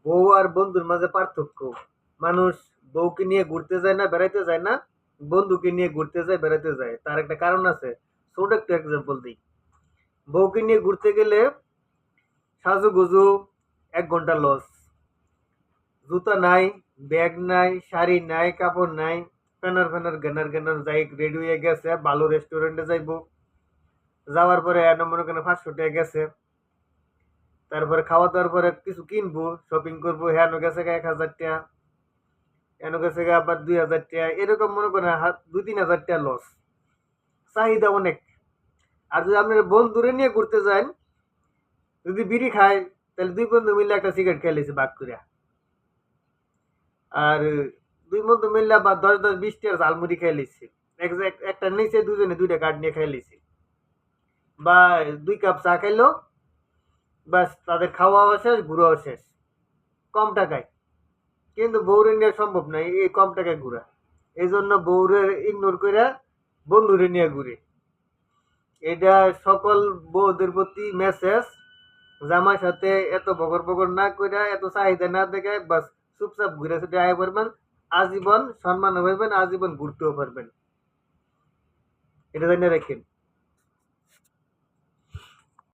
বউ আর বন্ধুর মাঝে পার্থক্য। মানুষ বউকে নিয়ে ঘুরতে যায় না, বেড়াইতে যায় না, বন্ধুকে নিয়ে ঘুরতে যায়, বেড়াইতে যায়। তার একটা কারণ আছে। ছোট একটা এক্সাম্পল দিই। বউকে নিয়ে ঘুরতে গেলে সাজুগুজু ১ ঘন্টা লস। জুতা নাই, ব্যাগ নাই, শাড়ি নাই, কাপড় নাই। ফেনার ফেনার গেনার গেনার যাই রেডি হয়ে গেছে, ভালো রেস্টুরেন্টে যাইবো। যাওয়ার পরে মনে করেন ৫০০ টাকা গেছে। তারপরে খাওয়া দাওয়ার পরে কিছু কিনবো, শপিং করবো, হ্যাঁ গেছে গা ১০০০ টাকা, এন গেছে গা আবার ২০০০ টাকা, এরকম মনে করেন ২-৩ হাজার টাকা লস। চাহিদা অনেক। আর যদি আপনার বন্ধুরে নিয়ে ঘুরতে যান, যদি বিড়ি খায়, তাহলে দুই বন্ধু মিলে একটা সিগারেট খেয়ে লিছি বাক করিয়া। আর দুই বন্ধু মিললে বা ১০-১০ ২০ টাকার ঝালমুড়ি খেয়ে লিছি। একটা নিচে দুজনে ২টা কার্ড নিয়ে খেয়ে লিছি। বা ২ কাপ চা খাইলো, বাস তাদের খাওয়াও শেষ, ঘুরাও শেষ। কম টাকায়। কিন্তু বউরে নিয়ে সম্ভব নাই এই কম টাকায় ঘুরা। এই জন্য বউরে ইগনোর কইরা বন্ধুরে নিয়ে ঘুরে। এটা সকল বউদের প্রতি মেসেজ। জামার সাথে এত বকর বকর না কইরা, এত চাহিদা না দেখে বাস চুপচাপ ঘুরে ছুটে আয় পারবেন। আজীবন সম্মানও পাইবেন, আজীবন ঘুরতেও পারবেন। এটা জানিয়ে রাখেন।